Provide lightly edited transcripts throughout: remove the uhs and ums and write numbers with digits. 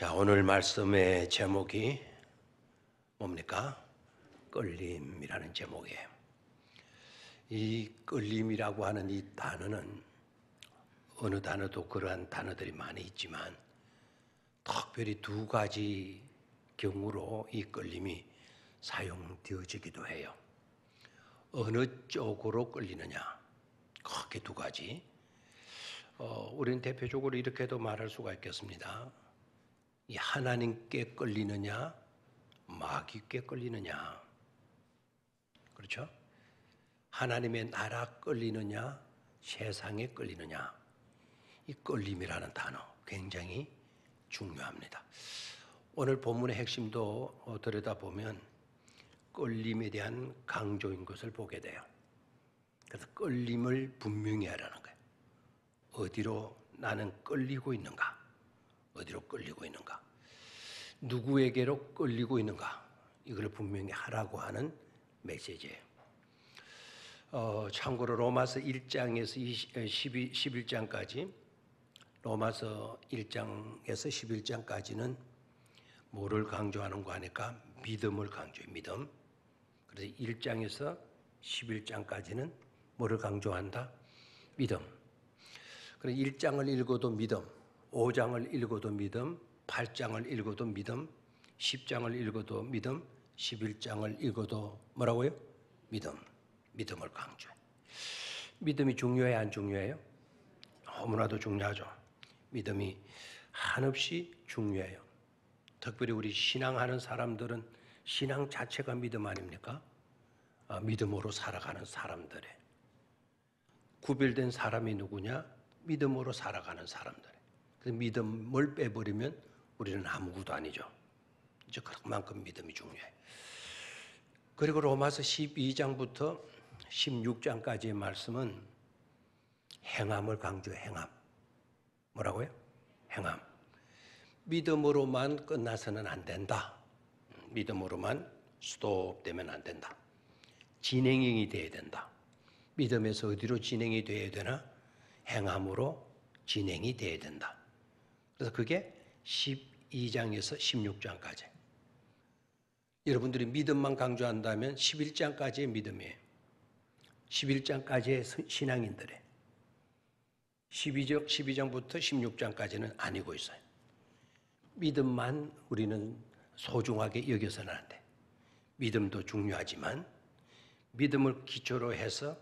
자, 오늘 말씀의 제목이 뭡니까? 끌림이라는 제목이에요. 이 끌림이라고 하는 이 단어는 어느 단어도 그러한 단어들이 많이 있지만 특별히 두 가지 경우로 이 끌림이 사용되어지기도 해요. 어느 쪽으로 끌리느냐, 크게 두 가지. 우리는 대표적으로 이렇게도 말할 수가 있겠습니다. 이 하나님께 끌리느냐, 마귀께 끌리느냐. 그렇죠? 하나님의 나라 끌리느냐, 세상에 끌리느냐. 이 끌림이라는 단어 굉장히 중요합니다. 오늘 본문의 핵심도 들여다보면 끌림에 대한 강조인 것을 보게 돼요. 그래서 끌림을 분명히 하라는 거예요. 어디로 나는 끌리고 있는가? 어디로 끌리고 있는가? 누구에게로 끌리고 있는가? 이걸 분명히 하라고 하는 메시지예요. 참고로 로마서 1장에서 11장까지 로마서 1장에서 11장까지는 뭐를 강조하는 거 하니까 믿음을 강조해요. 믿음. 그래서 1장에서 11장까지는 뭐를 강조한다? 믿음. 그래서 1장을 읽어도 믿음, 5장을 읽어도 믿음, 8장을 읽어도 믿음, 10장을 읽어도 믿음, 11장을 읽어도 뭐라고요? 믿음. 믿음을 강조해. 믿음이 중요해요? 안 중요해요? 너무나도 중요하죠. 믿음이 한없이 중요해요. 특별히 우리 신앙하는 사람들은 신앙 자체가 믿음 아닙니까? 믿음으로 살아가는 사람들의 구별된 사람이 누구냐? 믿음으로 살아가는 사람들. 그래서 믿음을 빼버리면 우리는 아무것도 아니죠. 이제 그만큼 믿음이 중요해. 그리고 로마서 12장부터 16장까지의 말씀은 행함을 강조해. 행함. 뭐라고요? 행함. 믿음으로만 끝나서는 안 된다. 믿음으로만 스톱되면 안 된다. 진행이 돼야 된다. 믿음에서 어디로 진행이 돼야 되나? 행함으로 진행이 돼야 된다. 그래서 그게 12장에서 16장까지. 여러분들이 믿음만 강조한다면 11장까지의 믿음이에요. 11장까지의 신앙인들의 12장부터 16장까지는 아니고 있어요. 믿음만 우리는 소중하게 여겨서는 안 돼. 믿음도 중요하지만 믿음을 기초로 해서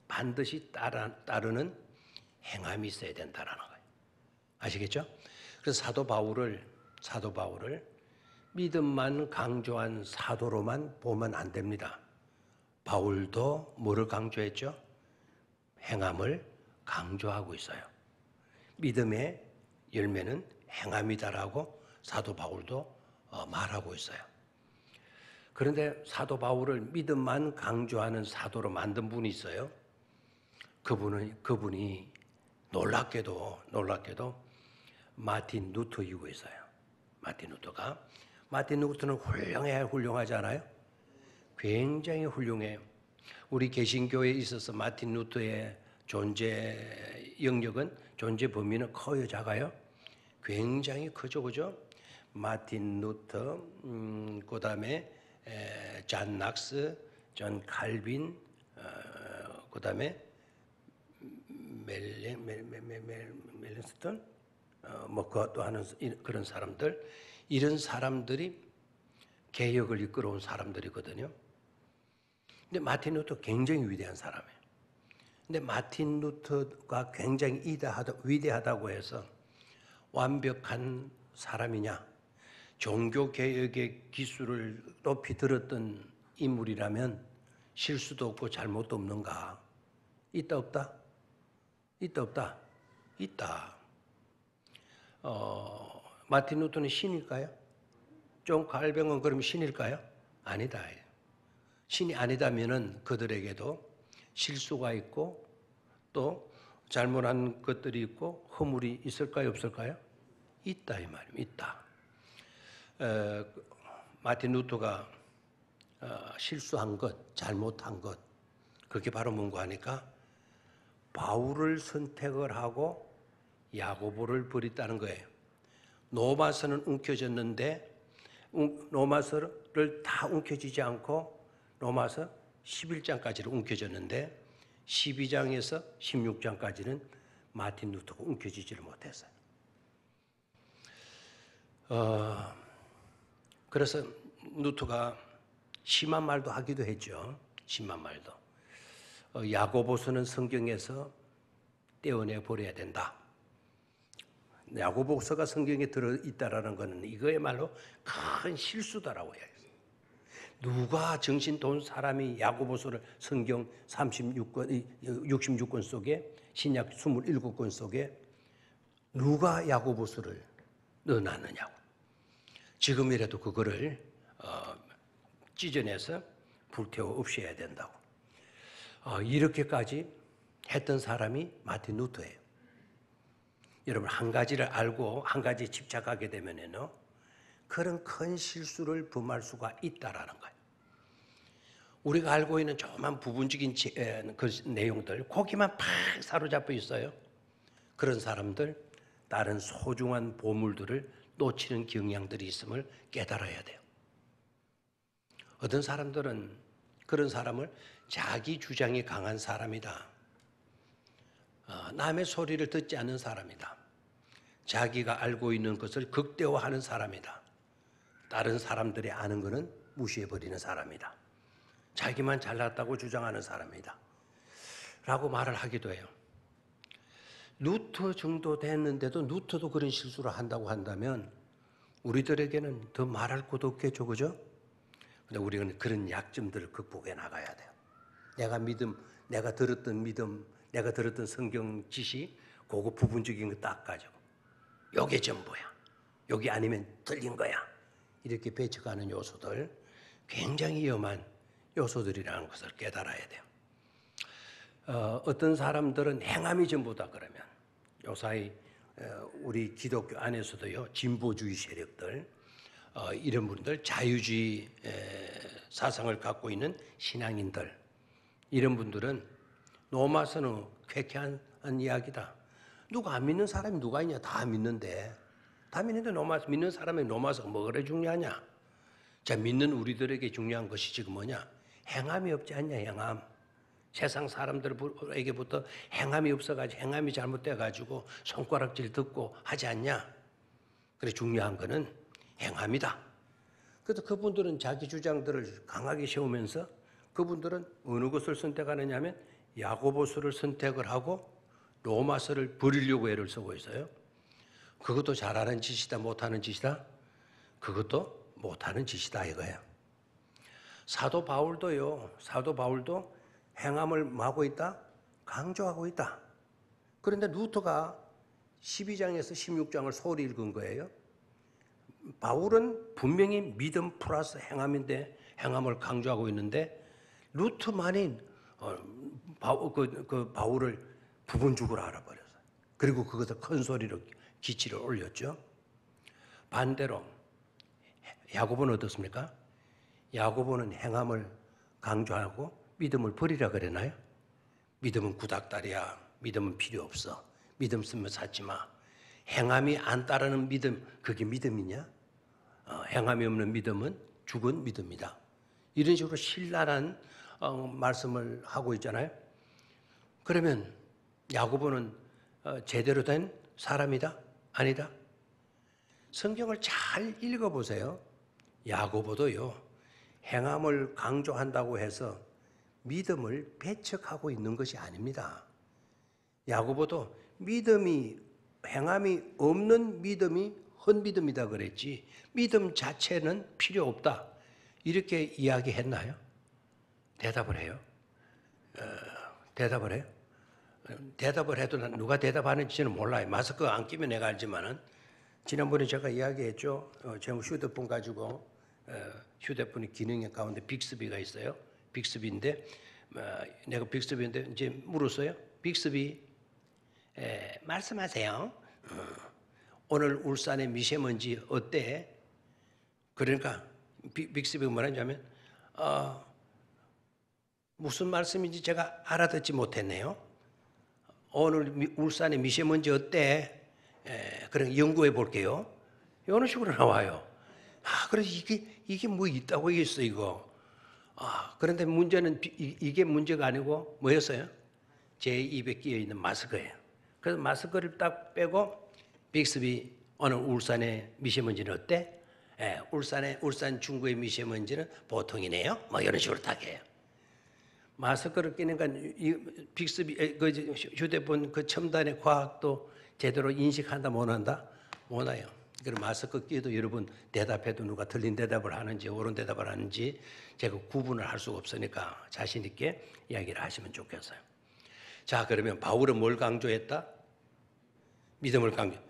반드시 따르는 행함이 있어야 된다는 거예요. 아시겠죠? 그래서 사도 바울을 믿음만 강조한 사도로만 보면 안 됩니다. 바울도 뭐를 강조했죠? 행함을 강조하고 있어요. 믿음의 열매는 행함이다라고 사도 바울도 말하고 있어요. 그런데 사도 바울을 믿음만 강조하는 사도로 만든 분이 있어요. 그분이 놀랍게도 마틴 루터이고 있어요. 마틴 루터는 훌륭하지 않아요? 굉장히 훌륭해요. 우리 개신교에 있어서 마틴 루터의 존재 영역은, 존재 범위는 커요, 작아요? 굉장히 크죠, 그죠? 마틴 루터, 그 다음에 존 낙스, 존 칼빈, 그 다음에 멜링스턴, 뭐 그것도 하는 그런 사람들, 이런 사람들이 개혁을 이끌어온 사람들이거든요. 근데 마틴 루터 굉장히 위대한 사람이에요. 근데 마틴 루터가 굉장히 위대하다고 해서 완벽한 사람이냐? 종교 개혁의 기술을 높이 들었던 인물이라면 실수도 없고 잘못도 없는가? 있다 없다? 있다 없다? 있다. 마틴 루터는 신일까요? 존 칼뱅은 그럼 신일까요? 아니다. 신이 아니다면은 그들에게도 실수가 있고 또 잘못한 것들이 있고 허물이 있을까요? 없을까요? 있다 이 말입니다. 있다. 마틴 루터가 실수한 것, 잘못한 것, 그게 바로 뭔가 하니까 바울을 선택을 하고 야고보를 버렸다는 거예요. 노마서는 움켜졌는데 노마서를 다 움켜쥐지 않고 로마서 11장까지를 움켜졌는데 12장에서 16장까지는 마틴 루터가 움켜쥐지를 못했어요. 그래서 루터가 심한 말도 하기도 했죠. 심한 말도. 야고보서는 성경에서 떼어내 버려야 된다. 야고보서가 성경에 들어있다라는 것은 이거야말로 큰 실수다라고 해요. 누가 정신 돈 사람이 야고보서를 성경 66권 속에 신약 27권 속에 누가 야고보서를 넣어놨느냐고. 지금이라도 그거를 찢어내서 불태워 없애야 된다고. 이렇게까지 했던 사람이 마틴 루터예요. 여러분 한 가지를 알고 한 가지에 집착하게 되면은 그런 큰 실수를 범할 수가 있다라는 거예요. 우리가 알고 있는 조그만 부분적인 그 내용들 거기만 팍 사로잡혀 있어요. 그런 사람들 다른 소중한 보물들을 놓치는 경향들이 있음을 깨달아야 돼요. 어떤 사람들은 그런 사람을 자기 주장이 강한 사람이다. 남의 소리를 듣지 않는 사람이다. 자기가 알고 있는 것을 극대화하는 사람이다. 다른 사람들이 아는 것은 무시해버리는 사람이다. 자기만 잘났다고 주장하는 사람이다. 라고 말을 하기도 해요. 루터 정도 됐는데도 루터도 그런 실수를 한다고 한다면 우리들에게는 더 말할 것도 없겠죠. 그죠? 근데 우리는 그런 약점들을 극복해 나가야 돼요. 내가 들었던 믿음, 내가 들었던 성경 지시, 그거 부분적인 거 딱 가지고 요게 전부야. 여기 아니면 틀린 거야. 이렇게 배척하는 요소들, 굉장히 위험한 요소들이라는 것을 깨달아야 돼요. 어떤 사람들은 행함이 전부다 그러면 요사이 우리 기독교 안에서도요, 진보주의 세력들, 이런 분들, 자유주의 사상을 갖고 있는 신앙인들, 이런 분들은 로마서는 쾌쾌한 이야기다. 누가 안 믿는 사람이 누가 있냐? 다 믿는데 로마서 믿는 사람이 로마서가 뭐 그래 중요하냐? 자, 믿는 우리들에게 중요한 것이 지금 뭐냐? 행함이 없지 않냐? 행함. 세상 사람들에게부터 행함이 없어가지고 행함이 잘못돼가지고 손가락질 듣고 하지 않냐? 그래 중요한 거는 행함이다. 그래서 그분들은 자기 주장들을 강하게 세우면서 그분들은 어느 것을 선택하느냐 하면 야고보서를 선택을 하고 로마서를 버리려고 애를 쓰고 있어요. 그것도 잘하는 짓이다 못하는 짓이다? 그것도 못하는 짓이다 이거예요. 사도 바울도 행함을 마고 있다? 강조하고 있다. 그런데 루터가 12장에서 16장을 소홀히 읽은 거예요. 바울은 분명히 믿음 플러스 행함인데 행함을 강조하고 있는데 루터만이 바울을 부분적으로 알아버렸어요. 그리고 그것을 큰 소리로 기치를 올렸죠. 반대로 야고보는 어떻습니까? 야고보는 행함을 강조하고 믿음을 버리라 그랬나요? 믿음은 구닥다리야. 믿음은 필요 없어. 믿음 쓰면 찾지 마. 행함이 안 따르는 믿음, 그게 믿음이냐? 행함이 없는 믿음은 죽은 믿음이다. 이런 식으로 신랄한 말씀을 하고 있잖아요. 그러면 야고보는 제대로 된 사람이다? 아니다? 성경을 잘 읽어보세요. 야고보도요, 행함을 강조한다고 해서 믿음을 배척하고 있는 것이 아닙니다. 야고보도 행함이 없는 믿음이 헛믿음이다 그랬지 믿음 자체는 필요 없다 이렇게 이야기했나요? 대답을 해요. 대답을 해도 누가 대답하는지는 몰라요. 마스크 안 끼면 내가 알지만은 지난번에 제가 이야기했죠. 제 휴대폰 가지고 휴대폰의 기능 가운데 빅스비가 있어요. 빅스비인데 내가 빅스비인데 이제 물었어요. 빅스비 말씀하세요. 오늘 울산의 미세먼지 어때? 그러니까 빅스비가 뭐라냐면 무슨 말씀인지 제가 알아듣지 못했네요. 오늘 울산의 미세먼지 어때? 그럼 연구해 볼게요. 이런 식으로 나와요. 그래서 이게 뭐 있다고 있어 이거. 그런데 문제는 이게 문제가 아니고 뭐였어요? 제 입에 끼어 있는 마스크예요. 그래서 마스크를 딱 빼고 빅스비 오늘 울산의 미세먼지는 어때? 울산 중구의 미세먼지는 보통이네요. 뭐 이런 식으로 딱 해요. 마스크를 끼니까 빅스비 그 휴대폰 그 첨단의 과학도 제대로 인식한다 못한다? 못해요. 그럼 마스크 끼도 여러분 대답해도 누가 틀린 대답을 하는지 옳은 대답을 하는지 제가 구분을 할 수가 없으니까 자신 있게 이야기를 하시면 좋겠어요. 자, 그러면 바울은 뭘 강조했다? 믿음을 강조.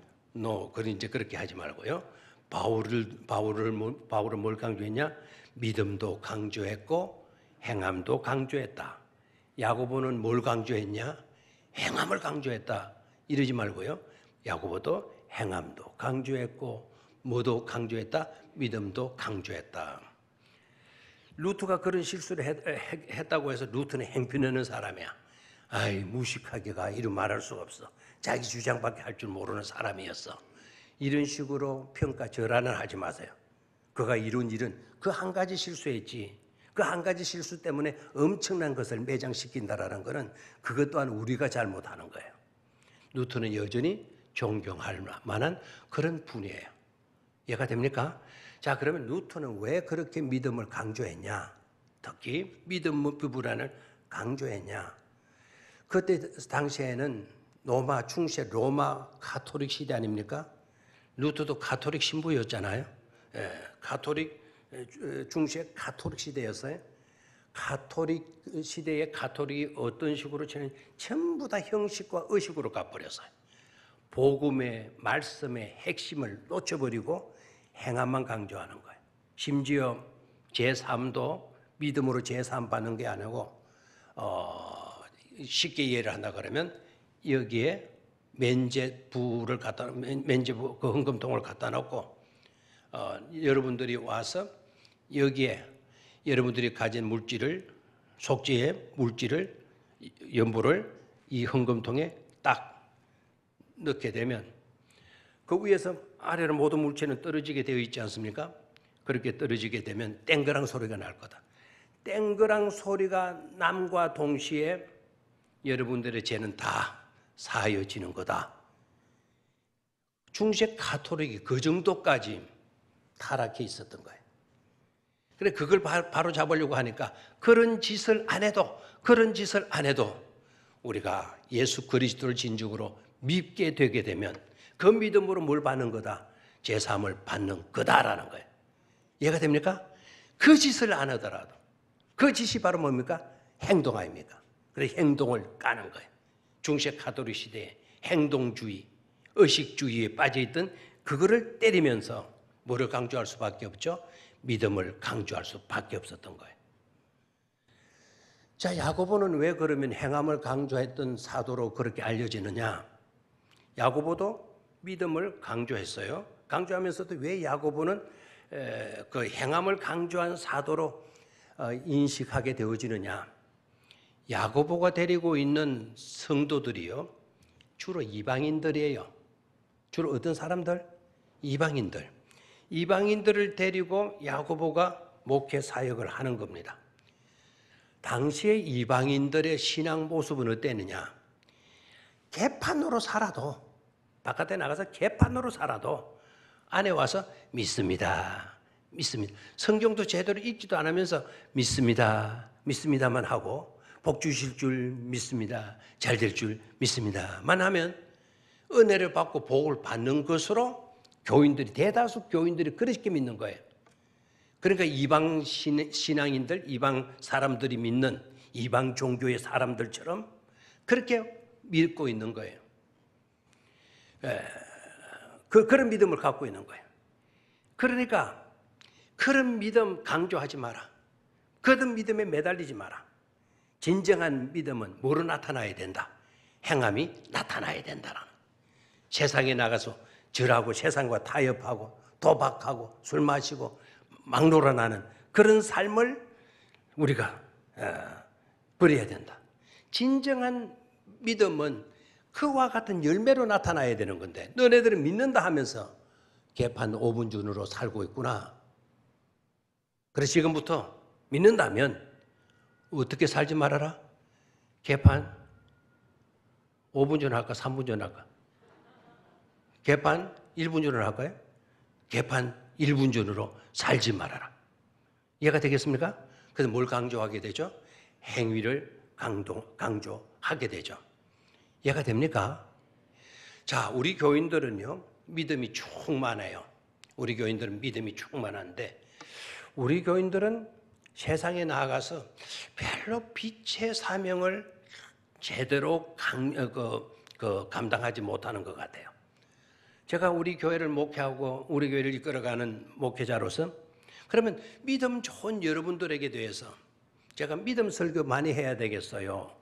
이제 그렇게 하지 말고요. 바울은 뭘 강조했냐? 믿음도 강조했고 행함도 강조했다. 야고보는 뭘 강조했냐? 행함을 강조했다. 이러지 말고요. 야고보도 행함도 강조했고 뭐도 강조했다? 믿음도 강조했다. 루트가 그런 실수를 했다고 해서 루트는 행편하는 사람이야. 무식하게가 이런 말할 수가 없어. 자기 주장밖에 할 줄 모르는 사람이었어. 이런 식으로 평가 절하는 하지 마세요. 그가 이룬 일은 그 한 가지 실수했지. 그 한 가지 실수 때문에 엄청난 것을 매장시킨다라는 것은 그것 또한 우리가 잘못하는 거예요. 루트는 여전히 존경할 만한 그런 분이에요. 이해가 됩니까? 자, 그러면 루트는 왜 그렇게 믿음을 강조했냐? 특히 믿음 부분을 강조했냐? 그때 당시에는 로마 중세 로마 가톨릭 시대 아닙니까? 루트도 가톨릭 신부였잖아요. 중세 가톨릭 시대였어요. 가톨릭 시대의 가톨릭이 어떤 식으로 전부 다 형식과 의식으로 가버렸어요. 복음의 말씀의 핵심을 놓쳐버리고 행함만 강조하는 거예요. 심지어 제3도 믿음으로 제3 받는 게 아니고 쉽게 이해를 한다 그러면 여기에 면제부 그 헌금통을 갖다 놓고 여러분들이 와서 여기에 여러분들이 가진 물질을 속죄의 물질을 연부를 이 헌금통에 딱 넣게 되면 그 위에서 아래로 모든 물체는 떨어지게 되어 있지 않습니까? 그렇게 떨어지게 되면 땡그랑 소리가 날 거다. 땡그랑 소리가 남과 동시에 여러분들의 죄는 다 사하여지는 거다. 중세 가톨릭이 그 정도까지 타락해 있었던 거예요. 그래 그걸 바로 잡으려고 하니까 그런 짓을 안 해도 우리가 예수 그리스도를 진정으로 믿게 되게 되면 그 믿음으로 뭘 받는 거다? 제3을 받는 거다라는 거예요. 이해가 됩니까? 그 짓을 안 하더라도 그 짓이 바로 뭡니까? 행동 아닙니까? 그래서 행동을 까는 거예요. 중세 가톨릭 시대에 행동주의, 의식주의에 빠져있던 그거를 때리면서 뭐를 강조할 수밖에 없죠? 믿음을 강조할 수밖에 없었던 거예요. 자, 야고보는 왜 그러면 행함을 강조했던 사도로 그렇게 알려지느냐? 야고보도 믿음을 강조했어요. 강조하면서도 왜 야고보는 그 행함을 강조한 사도로 인식하게 되어지느냐? 야고보가 데리고 있는 성도들이요, 주로 이방인들이에요. 주로 어떤 사람들? 이방인들. 이방인들을 데리고 야고보가 목회 사역을 하는 겁니다. 당시의 이방인들의 신앙 모습은 어땠느냐? 개판으로 살아도, 바깥에 나가서 개판으로 살아도 안에 와서 믿습니다. 성경도 제대로 읽지도 않으면서 믿습니다만 하고 복 주실 줄 믿습니다. 잘 될 줄 믿습니다만 하면 은혜를 받고 복을 받는 것으로 대다수 교인들이 그렇게 믿는 거예요. 그러니까 이방 신앙인들, 이방 사람들이 믿는 이방 종교의 사람들처럼 그렇게 믿고 있는 거예요. 그런 믿음을 갖고 있는 거예요. 그러니까 그런 믿음 강조하지 마라. 그런 믿음에 매달리지 마라. 진정한 믿음은 뭐로 나타나야 된다? 행함이 나타나야 된다라는. 세상에 나가서 절하고 세상과 타협하고 도박하고 술 마시고 막 놀아나는 그런 삶을 우리가 버려야 된다. 진정한 믿음은 그와 같은 열매로 나타나야 되는 건데 너네들은 믿는다 하면서 개판 5분준으로 살고 있구나. 그래서 지금부터 믿는다면 어떻게 살지 말아라? 개판 5분준 할까? 3분준 할까? 개판 1분준을 할까요? 개판 1분준으로 살지 말아라. 이해가 되겠습니까? 그래서 뭘 강조하게 되죠? 행위를 강조하게 되죠. 이해가 됩니까? 자, 우리 교인들은요, 믿음이 충만해요. 우리 교인들은 믿음이 충만한데, 우리 교인들은 세상에 나아가서 별로 빛의 사명을 제대로 감당하지 못하는 것 같아요. 제가 우리 교회를 목회하고 우리 교회를 이끌어가는 목회자로서 그러면 믿음 좋은 여러분들에게 대해서 제가 믿음 설교 많이 해야 되겠어요?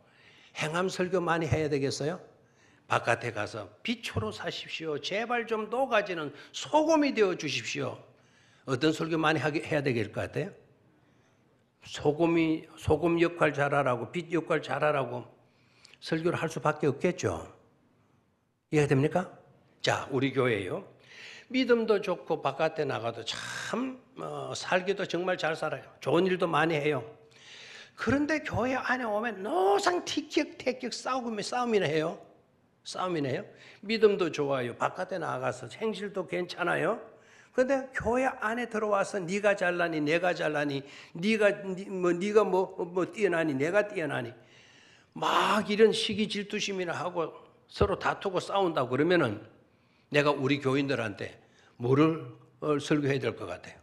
행함 설교 많이 해야 되겠어요? 바깥에 가서 빛으로 사십시오. 제발 좀 녹아지는 소금이 되어 주십시오. 어떤 설교 많이 해야 될 것 같아요? 소금 역할 잘하라고, 빛 역할 잘하라고 설교를 할 수밖에 없겠죠. 이해가 됩니까? 자, 우리 교회요. 믿음도 좋고 바깥에 나가도 참 살기도 정말 잘 살아요. 좋은 일도 많이 해요. 그런데 교회 안에 오면 노상 티격태격 싸움이나 해요. 믿음도 좋아요. 바깥에 나가서 행실도 괜찮아요. 그런데 교회 안에 들어와서 네가 잘나니 내가 잘나니 네가 뭐 뛰어나니 내가 뛰어나니 막 이런 시기 질투심이나 하고 서로 다투고 싸운다고 그러면은 내가 우리 교인들한테 뭐를 설교해야 될 것 같아요?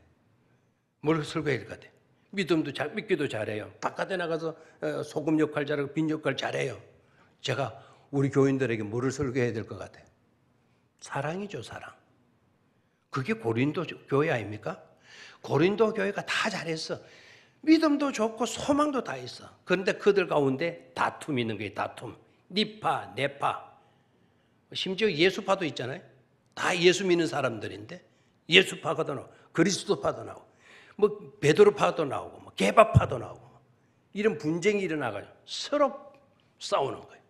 뭘 설교해야 될 것 같아요? 믿기도 잘해요. 바깥에 나가서 소금 역할 잘하고 빛 역할 잘해요. 제가 우리 교인들에게 뭐를 설교해야 될 것 같아요? 사랑이죠, 사랑. 그게 고린도 교회 아닙니까? 고린도 교회가 다 잘했어. 믿음도 좋고 소망도 다 있어. 그런데 그들 가운데 다툼이 있는 거예요, 다툼. 니파, 내파. 심지어 예수파도 있잖아요. 다 예수 믿는 사람들인데 예수파도 나오고 그리스도파도 나오고 뭐 베드로파도 나오고 뭐 게바파도 나오고 이런 분쟁이 일어나가지고 서로 싸우는 거예요.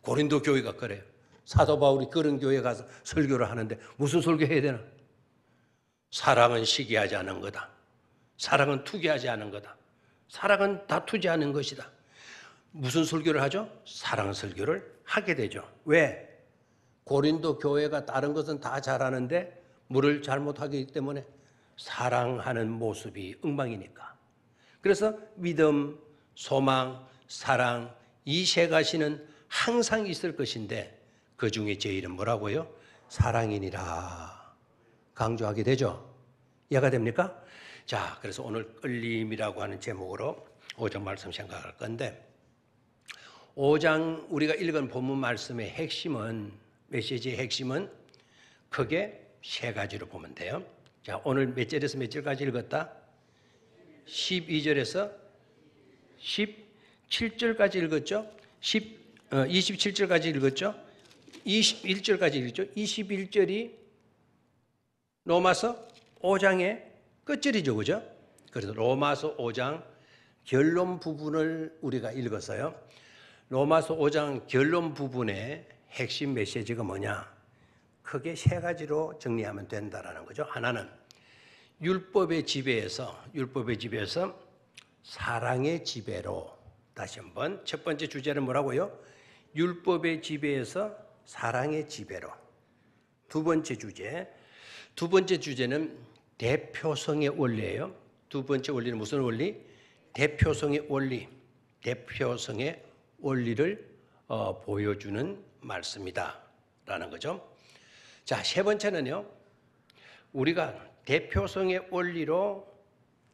고린도 교회가 그래요. 사도 바울이 그런 교회에 가서 설교를 하는데 무슨 설교해야 되나? 사랑은 시기하지 않은 거다. 사랑은 투기하지 않은 거다. 사랑은 다투지 않은 것이다. 무슨 설교를 하죠? 사랑 설교를 하게 되죠. 왜? 고린도 교회가 다른 것은 다 잘하는데 뭐를 잘못하기 때문에 사랑하는 모습이 엉망이니까. 그래서 믿음, 소망, 사랑 이 세 가지는 항상 있을 것인데 그 중에 제일은 뭐라고요? 사랑이니라 강조하게 되죠. 이해가 됩니까? 자, 그래서 오늘 끌림이라고 하는 제목으로 5장 말씀 생각할 건데 5장 우리가 읽은 본문 말씀의 핵심은 메시지의 핵심은 크게 세 가지로 보면 돼요. 자, 오늘 몇 절에서 몇 절까지 읽었다? 12절에서 17절까지 읽었죠? 27절까지 읽었죠? 21절까지 읽었죠? 21절이 로마서 5장의 끝절이죠, 그죠? 그래서 로마서 5장 결론 부분을 우리가 읽었어요. 로마서 5장 결론 부분의 핵심 메시지가 뭐냐? 크게 세 가지로 정리하면 된다라는 거죠. 하나는 율법의 지배에서 사랑의 지배로, 다시 한번 첫 번째 주제는 뭐라고요? 율법의 지배에서 사랑의 지배로. 두 번째 주제는 대표성의 원리예요. 두 번째 원리는 무슨 원리? 대표성의 원리를 보여주는 말씀이다 라는 거죠. 자, 세 번째는요, 우리가 대표성의 원리로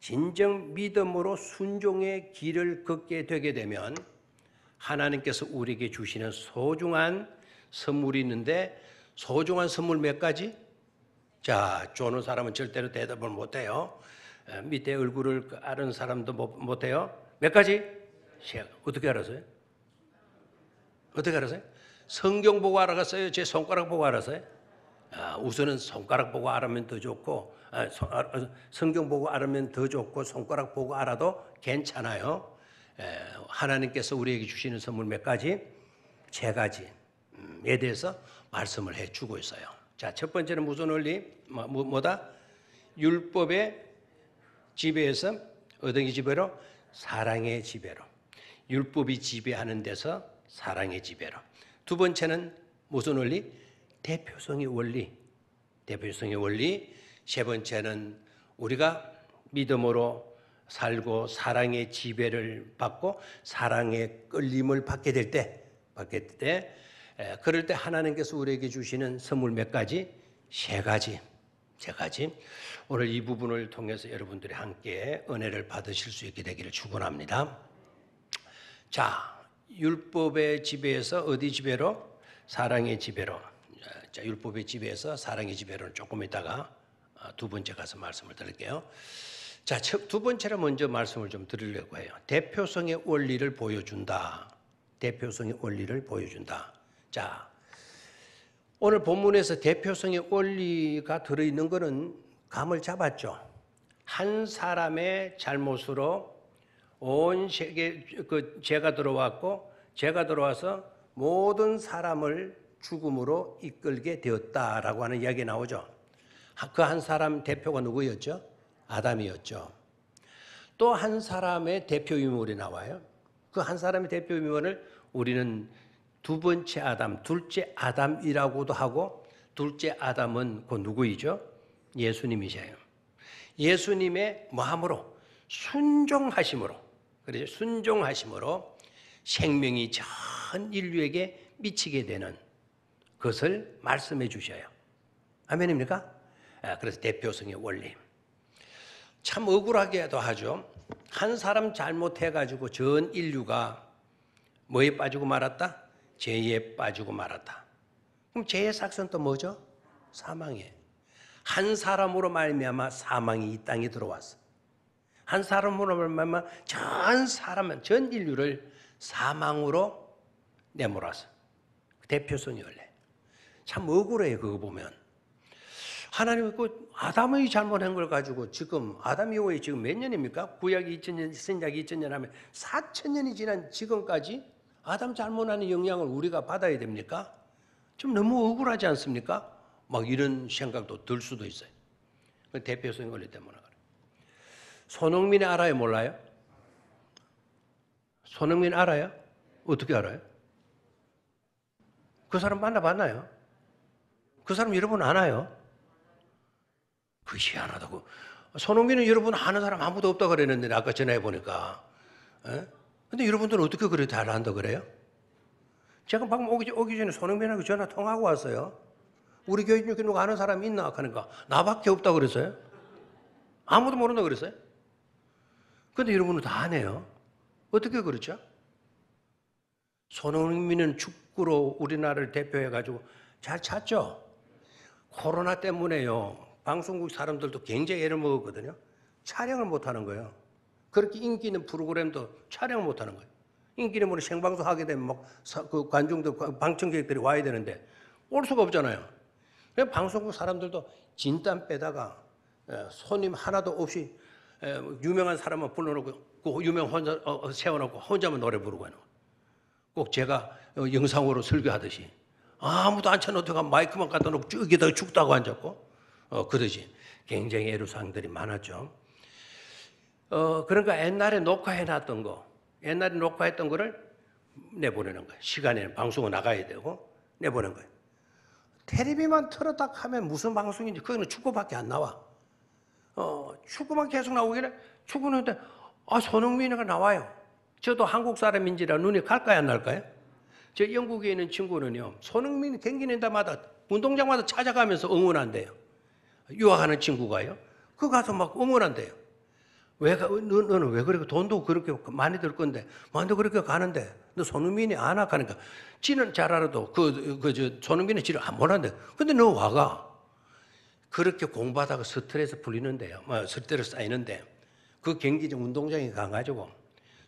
진정 믿음으로 순종의 길을 걷게 되게 되면 하나님께서 우리에게 주시는 소중한 선물이 있는데 소중한 선물 몇 가지? 자, 조는 사람은 절대로 대답을 못해요. 밑에 얼굴을 아는 사람도 못해요. 몇 가지? 어떻게 알았어요? 성경 보고 알아갔어요? 제 손가락 보고 알았어요? 우선은 손가락 보고 알으면 더 좋고 성경 보고 알으면 더 좋고 손가락 보고 알아도 괜찮아요. 하나님께서 우리에게 주시는 선물 몇 가지? 세 가지에 대해서 말씀을 해주고 있어요. 자, 첫 번째는 무슨 원리? 뭐다? 율법의 지배에서 어떤 게 지배로? 사랑의 지배로. 율법이 지배하는 데서 사랑의 지배로. 두 번째는 무슨 원리? 대표성의 원리. 대표성의 원리. 세 번째는 우리가 믿음으로 살고 사랑의 지배를 받고 사랑의 끌림을 받게 될 때, 그럴 때 하나님께서 우리에게 주시는 선물 몇 가지? 세 가지. 오늘 이 부분을 통해서 여러분들이 함께 은혜를 받으실 수 있게 되기를 축원합니다. 자, 율법의 지배에서 어디 지배로? 사랑의 지배로. 자, 율법의 지배에서 사랑의 지배로는 조금 있다가 두 번째 가서 말씀을 드릴게요. 자, 두 번째로 먼저 말씀을 좀 드리려고 해요. 대표성의 원리를 보여준다. 대표성의 원리를 보여준다. 자, 오늘 본문에서 대표성의 원리가 들어있는 것은 감을 잡았죠. 한 사람의 잘못으로 온 세계 죄가 들어왔고 죄가 들어와서 모든 사람을 죽음으로 이끌게 되었다라고 하는 이야기 나오죠. 그 한 사람 대표가 누구였죠? 아담이었죠. 또 한 사람의 대표 인물이 나와요. 그 한 사람의 대표 인물을 우리는 두 번째 아담, 둘째 아담이라고도 하고 둘째 아담은 그 누구이죠? 예수님이세요. 예수님의 뭐함으로? 순종하심으로. 그래서 순종하심으로 생명이 전 인류에게 미치게 되는 것을 말씀해 주셔요. 아멘입니까? 그래서 대표성의 원리. 참 억울하게도 하죠. 한 사람 잘못해가지고 전 인류가 뭐에 빠지고 말았다? 죄에 빠지고 말았다. 그럼 죄의 삭은 또 뭐죠? 사망이에요. 한 사람으로 말미암아 사망이 이 땅에 들어왔어. 한 사람으로 말미암아 전 인류를 사망으로 내몰았어. 대표성이 원래. 참 억울해요, 그거 보면. 하나님이 그 아담의 잘못한 걸 가지고 지금 아담 이후에 지금 몇 년입니까? 구약이 2000년, 신약이 2000년 하면 4000년이 지난 지금까지 아담 잘못하는 영향을 우리가 받아야 됩니까? 좀 너무 억울하지 않습니까? 막 이런 생각도 들 수도 있어요. 대표성의 원리 때문에 그래요. 손흥민 알아요, 몰라요? 손흥민 알아요? 어떻게 알아요? 그 사람 만나봤나요? 그 사람 여러분 아나요? 그 희한하다고. 손흥민은 여러분 아는 사람 아무도 없다 그랬는데 아까 전화해 보니까. 근데 여러분들은 어떻게 그래 잘 안다 그래요? 제가 방금 오기 전에 손흥민하고 전화 통화하고 왔어요. 우리 교회 중에 누가 아는 사람이 있나 하니까 나밖에 없다 그랬어요. 아무도 모른다 그랬어요. 근데 여러분은 다 아네요. 어떻게 그렇죠? 손흥민은 축구로 우리나라를 대표해가지고 잘 찼죠? 코로나 때문에요. 방송국 사람들도 굉장히 애를 먹었거든요. 촬영을 못하는 거예요. 그렇게 인기 있는 프로그램도 촬영을 못하는 거예요. 인기 있는 생방송 하게 되면 막 그 관중들, 방청객들이 와야 되는데 올 수가 없잖아요. 그래서 방송국 사람들도 진땀 빼다가 손님 하나도 없이 유명한 사람만 불러놓고 그 유명 혼자 세워놓고 혼자만 노래 부르고 해요. 꼭 제가 영상으로 설교하듯이 아무도 안 쳐놓다가 마이크만 갖다 놓고 쭉 여기다가 죽다고 앉았고 그러지. 굉장히 애로사항들이 많았죠. 그러니까 옛날에 녹화해놨던 거, 옛날에 녹화했던 거를 내보내는 거예요. 시간에는 방송을 나가야 되고 내보내는 거예요. 텔레비만 틀었다 하면 무슨 방송인지 그거는 축구밖에 안 나와. 축구만 계속 나오길래 축구는 손흥민이가 나와요. 저도 한국 사람인지라 눈이 갈까요 안 날까요? 저 영국에 있는 친구는요. 손흥민 경기 낸다마다 운동장마다 찾아가면서 응원한대요. 유학하는 친구가요. 그거 가서 막 응원한대요. 너는 왜 그렇게 돈도 그렇게 많이 들 건데 만도 그렇게 가는데 너 손흥민이 안 와? 하니까 지는 잘 알아도 손흥민은 지를 안 몰랐는데 근데 너 와가 그렇게 공부하다가 스트레스 풀리는데요. 스트레스 쌓이는데 그 경기장 운동장에 가가지고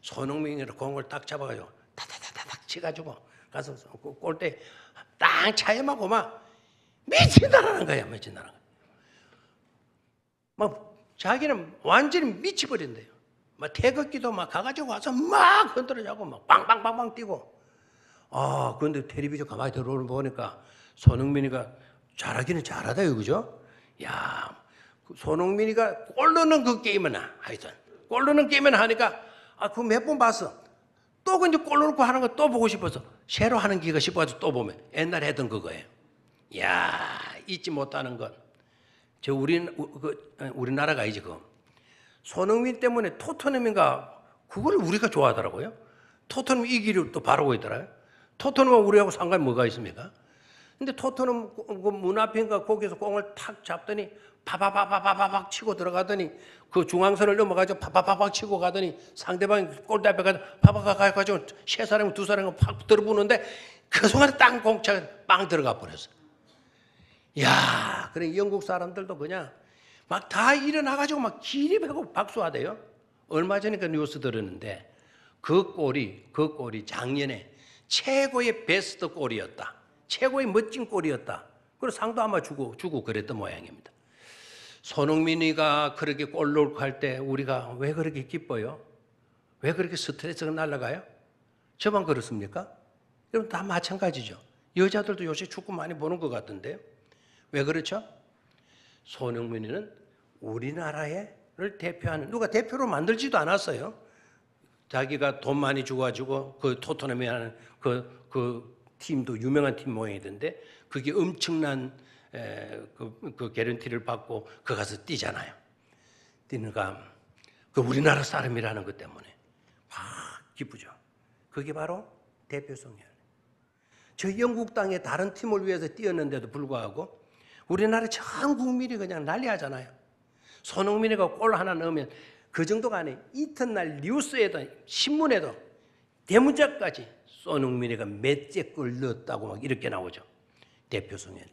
손흥민이 공을 딱 잡아가지고 타타타타닥 치가지고 가서 골대 딱 차임하고 막 미친다라는 거야. 미친다라는 거야. 막 자기는 완전히 미치버린대요. 막 태극기도 막 가가지고 와서 막 흔들어자고 막 빵빵빵빵 뛰고. 그런데 텔레비전 가만히 들어오는 보니까 손흥민이가 잘하기는 잘하다요, 그죠? 야, 손흥민이가 골 넣는 그 게임은 하여튼 골 넣는 게임은 하니까 그거 몇 번 봤어. 또 근데 골 넣고 하는 거 또 보고 싶어서 새로 하는 기가 싶어서 또 보면 옛날에 했던 그거예요. 야, 잊지 못하는 것. 우리나라가 이제 손흥민 때문에 토트넘인가 그걸 우리가 좋아하더라고요. 토트넘 이기를 또 바라고 있더라고요. 토트넘은 우리하고 상관이 뭐가 있습니까? 근데 토트넘 문 앞인가 거기서 공을 탁 잡더니 파파파파파팍 치고 들어가더니 그 중앙선을 넘어가지고 파파파팍 치고 가더니 상대방이 골대 앞에 가서 파파파팍 가지고 세 사람 두 사람이 팍 들어부는데 그 순간에 땅 공차가 빵 들어가 버렸어. 야, 그래 영국 사람들도 그냥 막 다 일어나가지고 막 기립하고 박수하대요. 얼마 전에 뉴스 들었는데 그 골이 작년에 최고의 베스트 골이었다. 최고의 멋진 골이었다. 그래서 상도 아마 주고 그랬던 모양입니다. 손흥민이가 그렇게 골 넣고 할 때 우리가 왜 그렇게 기뻐요? 왜 그렇게 스트레스가 날아가요? 저만 그렇습니까? 여러분 다 마찬가지죠. 여자들도 요새 축구 많이 보는 것 같은데요. 왜 그렇죠? 손흥민이는 우리나라를 대표하는 누가 대표로 만들지도 않았어요. 자기가 돈 많이 주가지고 그 토트넘이 하는 그 팀도 유명한 팀 모양이던데 그게 엄청난 그 개런티를 받고 그 가서 뛰잖아요. 뛰는가 그 우리나라 사람이라는 것 때문에 막 기쁘죠. 그게 바로 대표성이에요. 저 영국 땅에 다른 팀을 위해서 뛰었는데도 불구하고 우리나라 전 국민이 그냥 난리하잖아요. 손흥민이가 골 하나 넣으면 그 정도가 아니에요. 이튿날 뉴스에도 신문에도 대문짝까지 손흥민이가 몇째 골 넣었다고 막 이렇게 나오죠. 대표성이에요.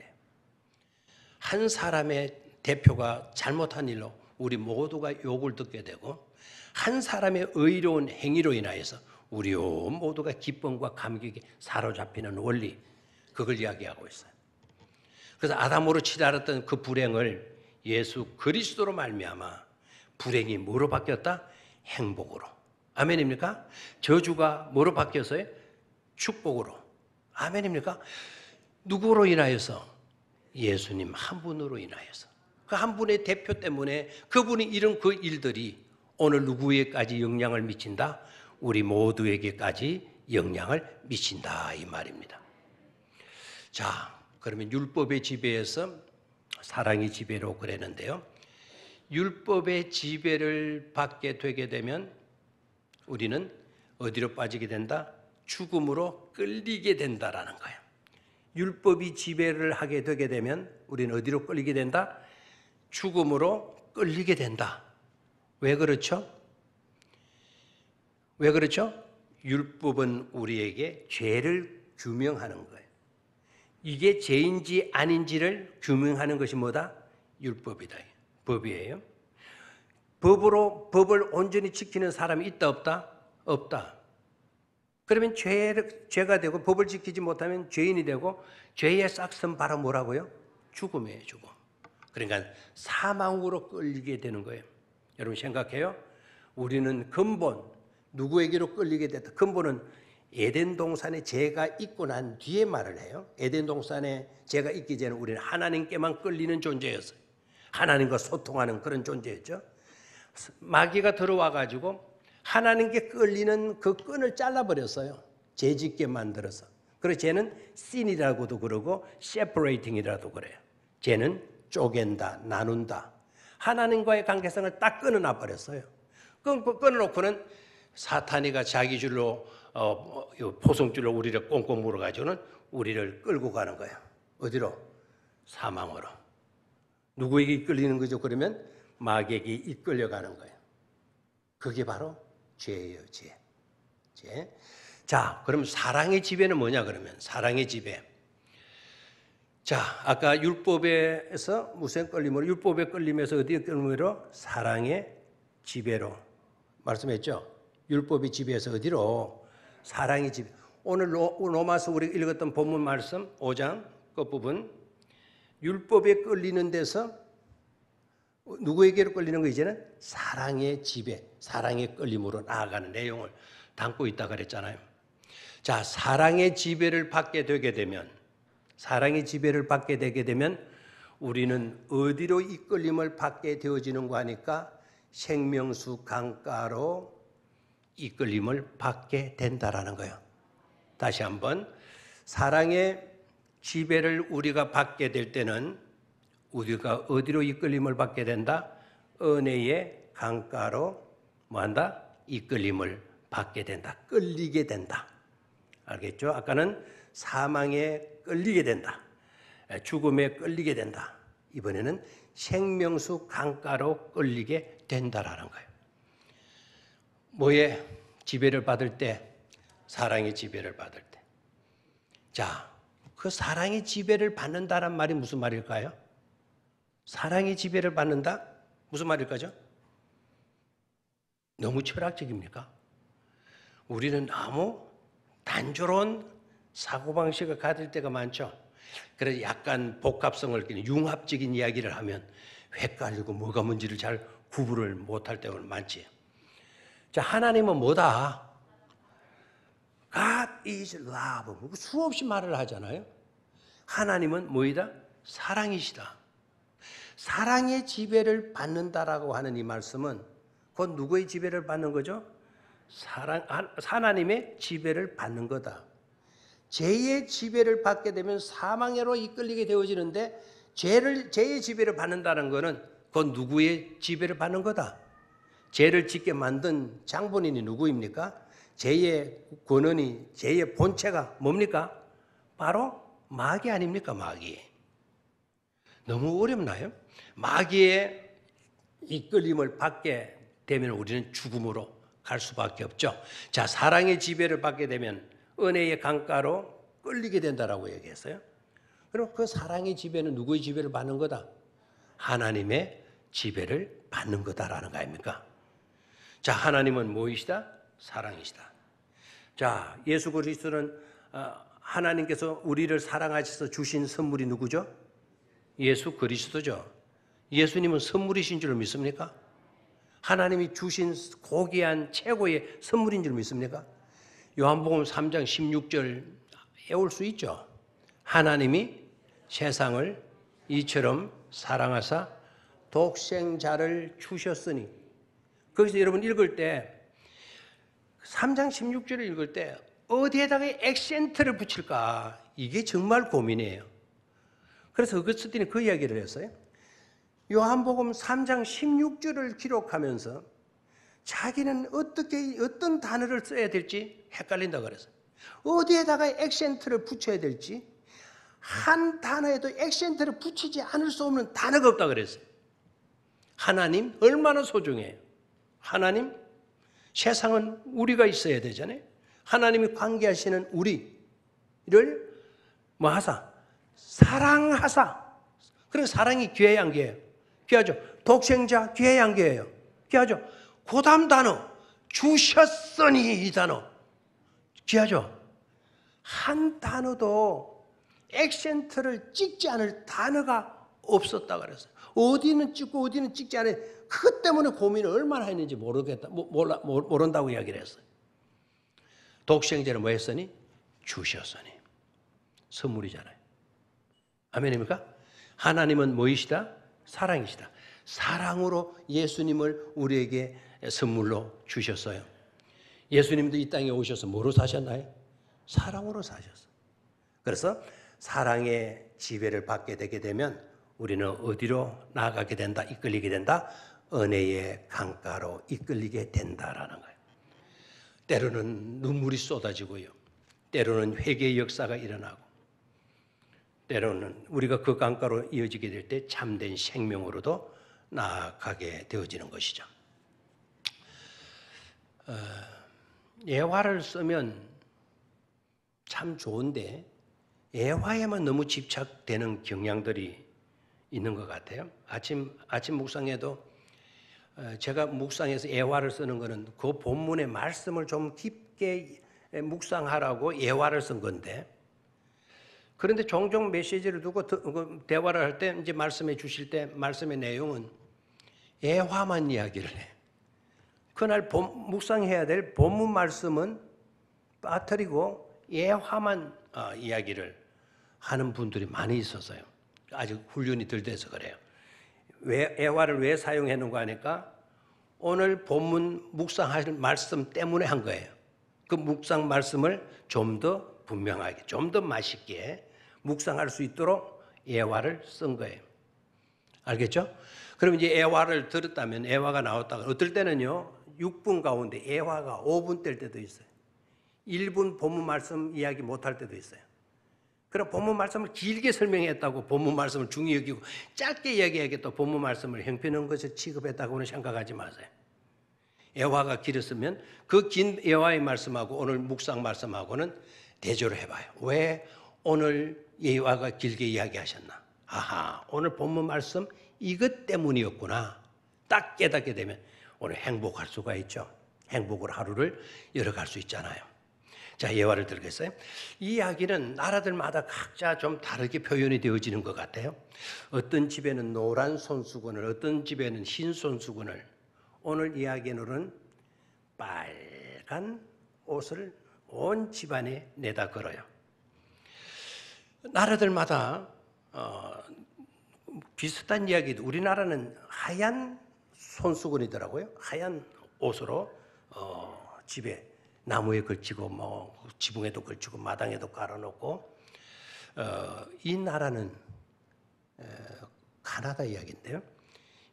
한 사람의 대표가 잘못한 일로 우리 모두가 욕을 듣게 되고 한 사람의 의로운 행위로 인하여서 우리 모두가 기쁨과 감격에 사로잡히는 원리, 그걸 이야기하고 있어요. 그래서 아담으로 치달았던 그 불행을 예수 그리스도로 말미암아 불행이 뭐로 바뀌었다? 행복으로. 아멘입니까? 저주가 뭐로 바뀌었어요? 축복으로. 아멘입니까? 누구로 인하여서? 예수님 한 분으로 인하여서. 그 한 분의 대표 때문에 그분이 이룬 그 일들이 오늘 누구에게까지 영향을 미친다? 우리 모두에게까지 영향을 미친다 이 말입니다. 자, 그러면 율법의 지배에서 사랑의 지배로 그랬는데요. 율법의 지배를 받게 되게 되면 우리는 어디로 빠지게 된다? 죽음으로 끌리게 된다라는 거예요. 율법이 지배를 하게 되게 되면 우리는 어디로 끌리게 된다? 죽음으로 끌리게 된다. 왜 그렇죠? 왜 그렇죠? 율법은 우리에게 죄를 규명하는 거예요. 이게 죄인지 아닌지를 규명하는 것이 뭐다? 율법이다. 법이에요. 법을 온전히 지키는 사람이 있다 없다? 없다. 그러면 죄가 되고 법을 지키지 못하면 죄인이 되고 죄의 싹슨 바로 뭐라고요? 죽음이에요. 죽음. 그러니까 사망으로 끌리게 되는 거예요. 여러분 생각해요. 우리는 근본 누구에게로 끌리게 됐다. 근본은 에덴 동산에 죄가 있고 난 뒤에 말을 해요. 에덴 동산에 죄가 있기 전에 우리는 하나님께만 끌리는 존재였어요. 하나님과 소통하는 그런 존재였죠. 마귀가 들어와 가지고 하나님께 끌리는 그 끈을 잘라버렸어요. 죄짓게 만들어서. 그래서 죄는 sin이라고도 그러고 separating이라도 그래요. 죄는 쪼갠다, 나눈다. 하나님과의 관계성을 딱 끊어놔 버렸어요. 끊어놓고는 사탄이가 자기 줄로 포성줄로 우리를 꽁꽁 물어가지고는 우리를 끌고 가는 거예요. 어디로? 사망으로. 누구에게 이끌리는 거죠? 그러면 마귀에게 이끌려가는 거예요. 그게 바로 죄예요, 죄. 자, 그럼 사랑의 지배는 뭐냐 그러면? 사랑의 지배. 자, 아까 율법에서 무슨 끌림으로? 율법의 끌림에서 어디에 끌림으로? 사랑의 지배로. 말씀했죠? 율법의 지배에서 어디로? 사랑의 지배. 오늘 로마서 우리가 읽었던 본문 말씀 5장 끝부분 율법에 끌리는 데서 누구에게로 끌리는 거 이제는 사랑의 지배, 사랑의 끌림으로 나아가는 내용을 담고 있다 그랬잖아요. 자, 사랑의 지배를 받게 되게 되면 사랑의 지배를 받게 되게 되면 우리는 어디로 이끌림을 받게 되어지는가 하니까 생명수 강가로 이끌림을 받게 된다라는 거예요. 다시 한번 사랑의 지배를 우리가 받게 될 때는 우리가 어디로 이끌림을 받게 된다? 은혜의 강가로 뭐한다? 이끌림을 받게 된다. 끌리게 된다. 알겠죠? 아까는 사망에 끌리게 된다. 죽음에 끌리게 된다. 이번에는 생명수 강가로 끌리게 된다라는 거예요. 뭐의 지배를 받을 때? 사랑의 지배를 받을 때. 자, 그 사랑의 지배를 받는다란 말이 무슨 말일까요? 사랑의 지배를 받는다? 무슨 말일까죠? 너무 철학적입니까? 우리는 너무 단조로운 사고방식을 가질 때가 많죠. 그래서 약간 복합성을 끼는 융합적인 이야기를 하면 헷갈리고 뭐가 뭔지를 잘 구분을 못할 때가 많지. 자, 하나님은 뭐다? God is love. 수없이 말을 하잖아요. 하나님은 뭐이다? 사랑이시다. 사랑의 지배를 받는다라고 하는 이 말씀은 곧 누구의 지배를 받는 거죠? 하나님의 지배를 받는 거다. 죄의 지배를 받게 되면 사망으로 이끌리게 되어지는데 죄의 지배를 받는다는 것은 곧 누구의 지배를 받는 거다. 죄를 짓게 만든 장본인이 누구입니까? 죄의 근원이, 죄의 본체가 뭡니까? 바로 마귀 아닙니까? 마귀. 너무 어렵나요? 마귀의 이끌림을 받게 되면 우리는 죽음으로 갈 수밖에 없죠. 자, 사랑의 지배를 받게 되면 은혜의 강가로 끌리게 된다라고 얘기했어요. 그럼 그 사랑의 지배는 누구의 지배를 받는 거다? 하나님의 지배를 받는 거다라는 거 아닙니까? 자, 하나님은 무엇이다? 사랑이시다. 자, 예수 그리스도는 하나님께서 우리를 사랑하셔서 주신 선물이 누구죠? 예수 그리스도죠. 예수님은 선물이신 줄 믿습니까? 하나님이 주신 고귀한 최고의 선물인 줄 믿습니까? 요한복음 3장 16절 외울 수 있죠. 하나님이 세상을 이처럼 사랑하사 독생자를 주셨으니. 거기서 여러분 읽을 때 3장 16절을 읽을 때 어디에다가 액센트를 붙일까? 이게 정말 고민이에요. 그래서 어거스틴이 그 이야기를 했어요. 요한복음 3장 16절을 기록하면서 자기는 어떤 단어를 써야 될지 헷갈린다고 그랬어요. 어디에다가 액센트를 붙여야 될지 한 단어에도 액센트를 붙이지 않을 수 없는 단어가 없다고 그랬어요. 하나님 얼마나 소중해요. 하나님, 세상은 우리가 있어야 되잖아요. 하나님이 관계하시는 우리를 뭐 하사? 사랑하사. 그래서 사랑이 귀해야 안 귀해요? 귀하죠. 독생자 귀해야 안 귀해요? 귀하죠. 그 다음 단어 주셨으니 이 단어 귀하죠. 한 단어도 액센트를 찍지 않을 단어가 없었다 그랬어요. 어디는 찍고 어디는 찍지 않아요. 그것 때문에 고민을 얼마나 했는지 모른다고 이야기를 했어요. 독생자는 뭐 했으니? 주셨으니. 선물이잖아요. 아멘입니까? 하나님은 뭐이시다? 사랑이시다. 사랑으로 예수님을 우리에게 선물로 주셨어요. 예수님도 이 땅에 오셔서 뭐로 사셨나요? 사랑으로 사셨어요. 그래서 사랑의 지배를 받게 되게 되면 우리는 어디로 나아가게 된다? 이끌리게 된다? 은혜의 강가로 이끌리게 된다라는 거예요. 때로는 눈물이 쏟아지고요. 때로는 회개의 역사가 일어나고 때로는 우리가 그 강가로 이어지게 될 때 참된 생명으로도 나아가게 되어지는 것이죠. 예화를 쓰면 참 좋은데 예화에만 너무 집착되는 경향들이 있는 것 같아요. 아침 묵상에도 제가 묵상해서 예화를 쓰는 것은 그 본문의 말씀을 좀 깊게 묵상하라고 예화를 쓴 건데 그런데 종종 메시지를 두고 대화를 할 때 이제 말씀해 주실 때 말씀의 내용은 예화만 이야기를 해. 그날 묵상해야 될 본문 말씀은 빠뜨리고 예화만 이야기를 하는 분들이 많이 있었어요. 아직 훈련이 덜 돼서 그래요. 왜 애화를 왜 사용했는가 하니까 오늘 본문 묵상할 말씀 때문에 한 거예요. 그 묵상 말씀을 좀 더 분명하게, 좀 더 맛있게 묵상할 수 있도록 애화를 쓴 거예요. 알겠죠? 그럼 이제 애화를 들었다면 애화가 나왔다가 어떨 때는요 6분 가운데 애화가 5분 될 때도 있어요. 1분 본문 말씀 이야기 못할 때도 있어요. 그럼 본문 말씀을 길게 설명했다고 본문 말씀을 중히 여기고 짧게 이야기하겠다 본문 말씀을 형편없는 것을 취급했다고는 생각하지 마세요. 애화가 길었으면 그 긴 애화의 말씀하고 오늘 묵상 말씀하고는 대조를 해봐요. 왜 오늘 애화가 길게 이야기하셨나? 아하, 오늘 본문 말씀 이것 때문이었구나. 딱 깨닫게 되면 오늘 행복할 수가 있죠. 행복으로 하루를 열어갈 수 있잖아요. 자, 예화를 들겠어요? 이 이야기는 나라들마다 각자 좀 다르게 표현이 되어지는 것 같아요. 어떤 집에는 노란 손수건을, 어떤 집에는 흰 손수건을, 오늘 이야기는 빨간 옷을 온 집안에 내다 걸어요. 나라들마다 비슷한 이야기도 우리나라는 하얀 손수건이더라고요. 하얀 옷으로 집에 나무에 걸치고 뭐 지붕에도 걸치고 마당에도 깔아놓고 이 나라는 카나다 이야기인데요.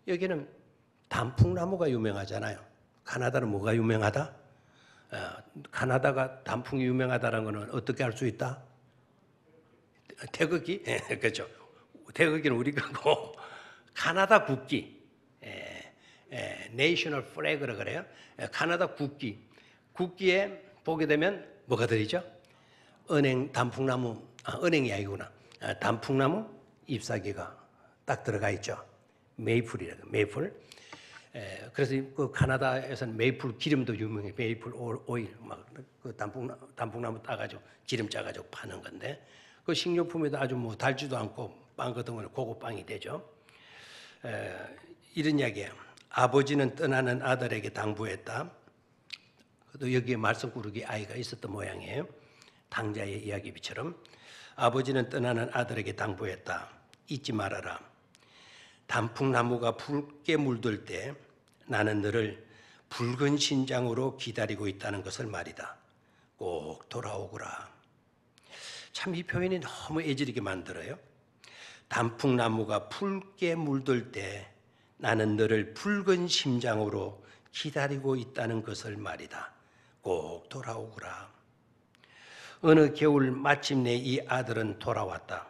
여기는 단풍나무가 유명하잖아요. 카나다는 뭐가 유명하다? 카나다가 단풍이 유명하다는 것은 어떻게 알 수 있다? 태극기? 그렇죠. 태극기는 우리 거고 카나다 국기, 내셔널 플래그라 그래요. 카나다 국기에 보게 되면 뭐가 들리죠? 은행 단풍나무, 은행이 아니구나. 단풍나무 잎사귀가 딱 들어가 있죠. 메이플이라고 메이플. 그래서 그 카나다에서는 메이플 기름도 유명해. 메이플 오일 막 그 단풍나무 따가지고 기름 짜가지고 파는 건데 그 식료품에도 아주 뭐 달지도 않고 빵 같은 거는 고급 빵이 되죠. 이런 이야기예요. 아버지는 떠나는 아들에게 당부했다. 또 여기에 말썽꾸러기 아이가 있었던 모양이에요. 당자의 이야기처럼 아버지는 떠나는 아들에게 당부했다. 잊지 말아라. 단풍나무가 붉게 물들 때 나는 너를 붉은 심장으로 기다리고 있다는 것을 말이다. 꼭 돌아오거라. 참 이 표현이 너무 애절하게 만들어요. 단풍나무가 붉게 물들 때 나는 너를 붉은 심장으로 기다리고 있다는 것을 말이다. 꼭 돌아오거라. 어느 겨울 마침내 이 아들은 돌아왔다.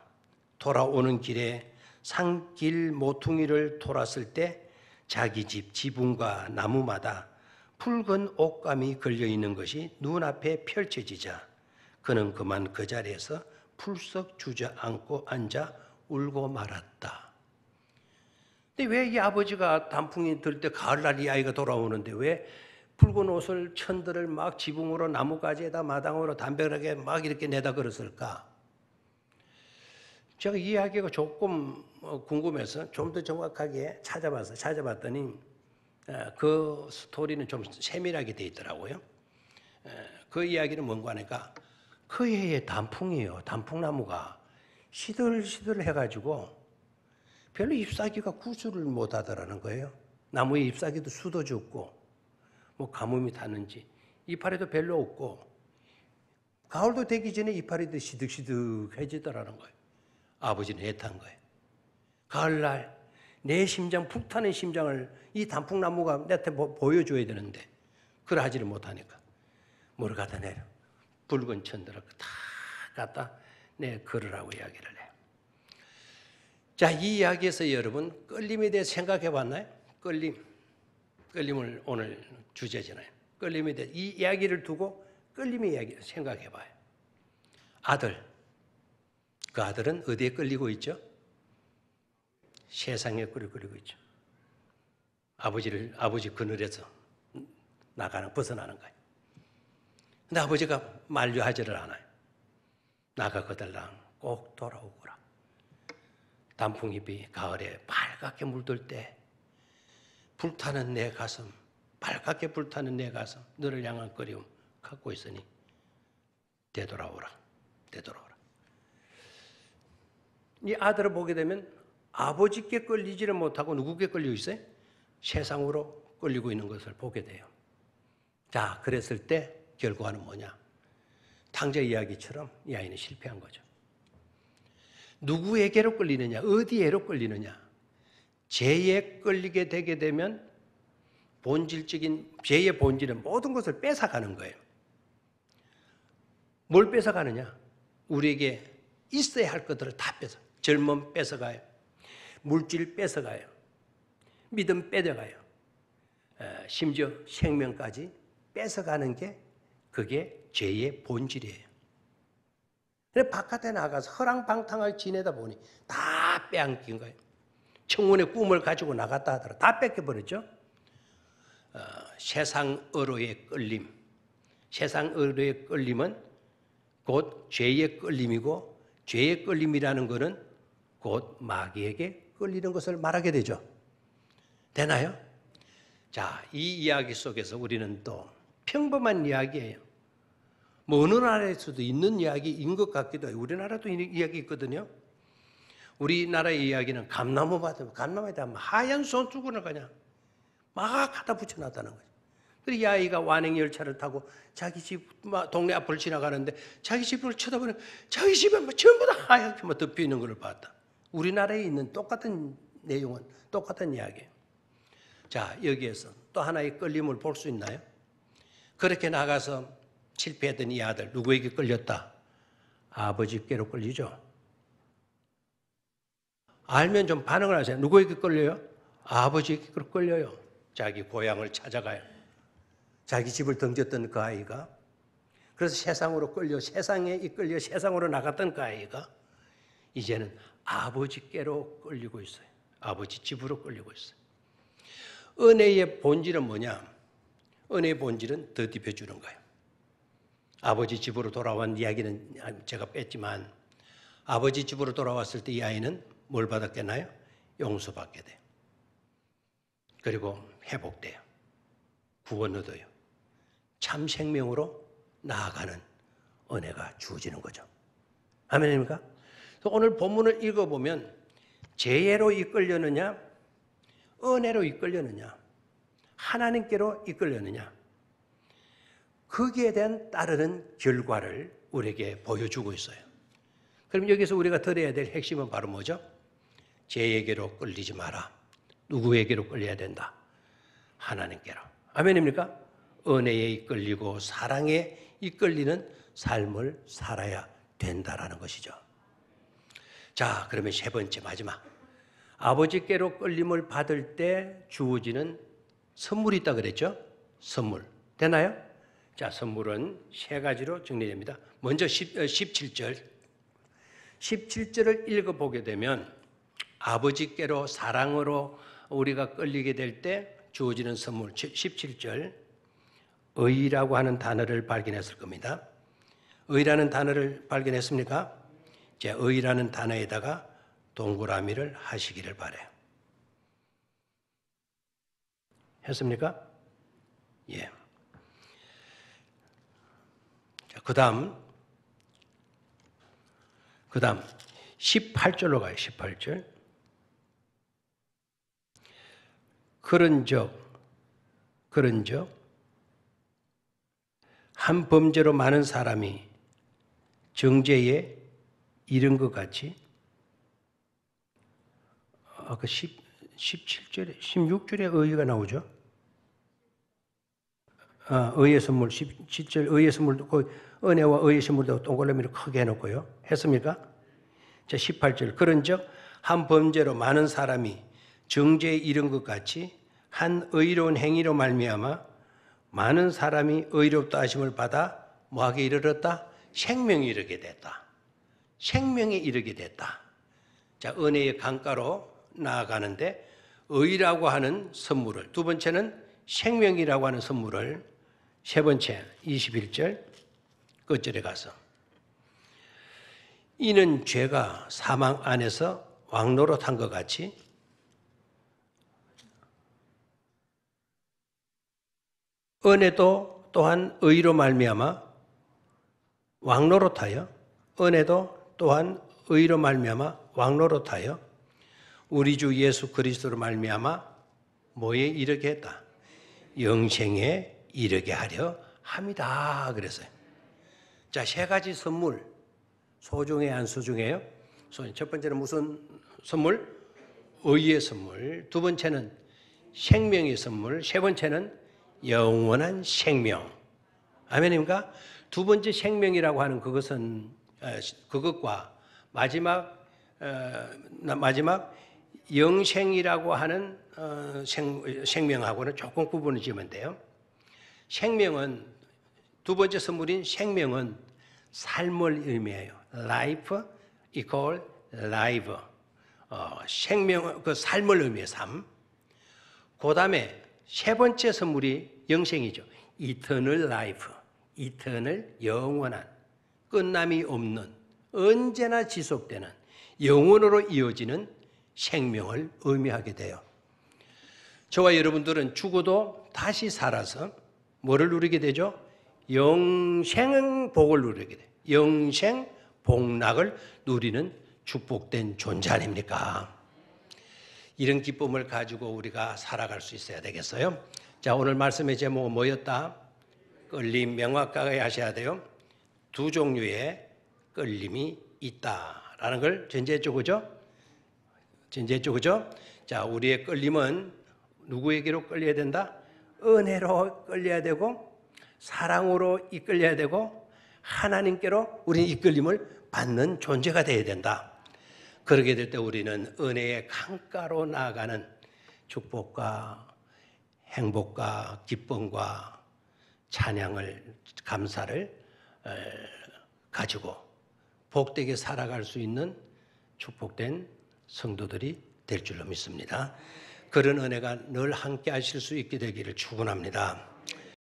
돌아오는 길에 산길 모퉁이를 돌았을 때 자기 집 지붕과 나무마다 붉은 옷감이 걸려있는 것이 눈앞에 펼쳐지자 그는 그만 그 자리에서 풀썩 주저앉고 앉아 울고 말았다. 근데 왜 이 아버지가 단풍이 들 때 가을날 이 아이가 돌아오는데 왜 붉은 옷을 천들을 막 지붕으로 나무가지에다 마당으로 담벼락에 막 이렇게 내다 걸었을까? 제가 이 이야기가 조금 궁금해서 좀 더 정확하게 찾아봤더니 그 스토리는 좀 세밀하게 돼 있더라고요. 그 이야기는 뭔가 하니까 그 해의 단풍이에요. 단풍나무가 시들시들 해가지고 별로 잎사귀가 구슬을 못 하더라는 거예요. 나무의 잎사귀도 수도 죽고 뭐 가뭄이 타는지 이파리도 별로 없고 가을도 되기 전에 이파리도 시득시득해지더라는 거예요. 아버지는 애탄 거예요. 가을날 내 심장 불타는 심장을 이 단풍나무가 내한테 보여줘야 되는데 그걸 하지를 못하니까 뭘 갖다 내려 붉은 천들을 다 갖다 내 걸으라고 이야기를 해요. 자, 이 이야기에서 여러분 끌림에 대해 생각해 봤나요? 끌림을 오늘 주제잖아요. 끌림에 대해 이 이야기를 두고 끌림의 이야기를 생각해 봐요. 그 아들은 어디에 끌리고 있죠? 세상에 끌리고 있죠. 아버지 그늘에서 벗어나는 거예요. 근데 아버지가 만류하지를 않아요. 나가거들랑 꼭 돌아오거라. 단풍잎이 가을에 빨갛게 물들 때 불타는 내 가슴, 빨갛게 불타는 내 가슴, 너를 향한 그리움 갖고 있으니 되돌아오라. 이 아들을 보게 되면 아버지께 끌리지를 못하고 누구께 끌리고 있어요? 세상으로 끌리고 있는 것을 보게 돼요. 자, 그랬을 때 결과는 뭐냐? 탕자 이야기처럼 이 아이는 실패한 거죠. 누구에게로 끌리느냐? 어디에로 끌리느냐? 죄에 끌리게 되게 되면 본질적인 죄의 본질은 모든 것을 뺏어가는 거예요. 뭘 뺏어가느냐? 우리에게 있어야 할 것들을 다 뺏어. 젊음 뺏어가요. 물질 뺏어가요. 믿음 뺏어가요. 심지어 생명까지 뺏어가는 게 그게 죄의 본질이에요. 그래서 바깥에 나가서 허랑방탕하게 지내다 보니 다 빼앗긴 거예요. 청혼의 꿈을 가지고 나갔다 하더라도 다 뺏겨버렸죠. 세상으로의 끌림. 세상으로의 끌림은 곧 죄의 끌림이고 죄의 끌림이라는 것은 곧 마귀에게 끌리는 것을 말하게 되죠. 되나요? 자, 이 이야기 속에서 우리는 또 평범한 이야기예요. 뭐 어느 나라에서도 있는 이야기인 것 같기도 해요. 우리나라도 이야기 있거든요. 우리나라의 이야기는 감나무 받으면 감나무에다 하얀 손수건을 그냥 막 갖다 붙여놨다는 거죠. 그리고 이 아이가 완행열차를 타고 자기 집 동네 앞을 지나가는데 자기 집을 쳐다보니 자기 집에 전부 다 하얗게 덮여 있는 걸 봤다. 우리나라에 있는 똑같은 내용은 똑같은 이야기예요. 자, 여기에서 또 하나의 끌림을 볼 수 있나요? 그렇게 나가서 실패했던 이 아들 누구에게 끌렸다? 아버지께로 끌리죠. 알면 좀 반응을 하세요. 누구에게 끌려요? 아버지에게 끌려요. 자기 고향을 찾아가요. 자기 집을 던졌던 그 아이가, 그래서 세상으로 끌려 세상에 이끌려 세상으로 나갔던 그 아이가 이제는 아버지께로 끌리고 있어요. 아버지 집으로 끌리고 있어요. 은혜의 본질은 뭐냐? 은혜의 본질은 더딥혀 주는 거예요. 아버지 집으로 돌아온 이야기는 제가 뺐지만 아버지 집으로 돌아왔을 때 이 아이는 뭘 받았겠나요? 용서받게 돼요. 그리고 회복돼요. 구원 얻어요. 참 생명으로 나아가는 은혜가 주어지는 거죠. 아멘입니까? 오늘 본문을 읽어보면 죄로 이끌려느냐, 은혜로 이끌려느냐, 하나님께로 이끌려느냐, 거기에 대한 따르는 결과를 우리에게 보여주고 있어요. 그럼 여기서 우리가 들어야 될 핵심은 바로 뭐죠? 죄에게로 끌리지 마라. 누구에게로 끌려야 된다? 하나님께로. 아멘입니까? 은혜에 이끌리고 사랑에 이끌리는 삶을 살아야 된다라는 것이죠. 자, 그러면 세 번째 마지막. 아버지께로 끌림을 받을 때 주어지는 선물이 있다 그랬죠? 선물. 되나요? 자, 선물은 세 가지로 정리됩니다. 먼저 17절. 17절을 읽어보게 되면 아버지께로 사랑으로 우리가 끌리게 될 때 주어지는 선물. 17절. 의라고 하는 단어를 발견했을 겁니다. 의라는 단어를 발견했습니까? 자, 의라는 단어에다가 동그라미를 하시기를 바라요. 했습니까? 예. 자, 그 다음 18절로 가요. 18절. 그런즉 한 범죄로 많은 사람이 정죄에 이른 것 같이, 아까 17절에 16절에 의가 나오죠. 의의 선물 17절 의의 선물도 은혜와 의의 선물도 동그라미를 크게 해놓고요. 했습니까? 자, 18절. 그런즉 한 범죄로 많은 사람이 정죄에 이른 것 같이 한 의로운 행위로 말미암아 많은 사람이 의롭다 하심을 받아 뭐하게 이르렀다? 생명에 이르게 됐다. 생명에 이르게 됐다. 자, 은혜의 강가로 나아가는데 의라고 하는 선물을, 두 번째는 생명이라고 하는 선물을, 세 번째 21절 끝절에 가서 이는 죄가 사망 안에서 왕노릇한 것 같이 은혜도 또한 의로 말미암아 왕노릇하여 은혜도 또한 의로 말미암아 왕노릇하여 우리 주 예수 그리스도로 말미암아 뭐에 이르게 했다? 영생에 이르게 하려 함이다 그랬어요. 자, 세 가지 선물, 소중해 안 소중해요? 첫 번째는 무슨 선물? 의의 선물. 두 번째는 생명의 선물. 세 번째는 영원한 생명. 아멘입니까? 두 번째 생명이라고 하는 그것은 그것과 마지막 영생이라고 하는 생명하고는 조금 구분을 지으면 돼요. 생명은 두 번째 선물인 생명은 삶을 의미해요. Life equal life. 생명 그 삶을 의미해요. 삶. 그 다음에 세 번째 선물이 영생이죠. Eternal life. Eternal 영원한 끝남이 없는 언제나 지속되는 영원으로 이어지는 생명을 의미하게 돼요. 저와 여러분들은 죽어도 다시 살아서 뭐를 누리게 되죠? 영생 복을 누리게 돼요. 영생 복락을 누리는 축복된 존재 아닙니까? 이런 기쁨을 가지고 우리가 살아갈 수 있어야 되겠어요? 자, 오늘 말씀의 제목은 뭐였다? 끌림 명확하게 하셔야 돼요. 두 종류의 끌림이 있다라는 걸 전제했죠, 그죠? 전제했죠, 그죠? 자, 우리의 끌림은 누구에게로 끌려야 된다? 은혜로 끌려야 되고 사랑으로 이끌려야 되고 하나님께로 우리는 이끌림을 받는 존재가 되어야 된다. 그러게 될 때 우리는 은혜의 강가로 나아가는 축복과 행복과 기쁨과 찬양을 감사를 가지고 복되게 살아갈 수 있는 축복된 성도들이 될 줄로 믿습니다. 그런 은혜가 늘 함께 하실 수 있게 되기를 축원합니다.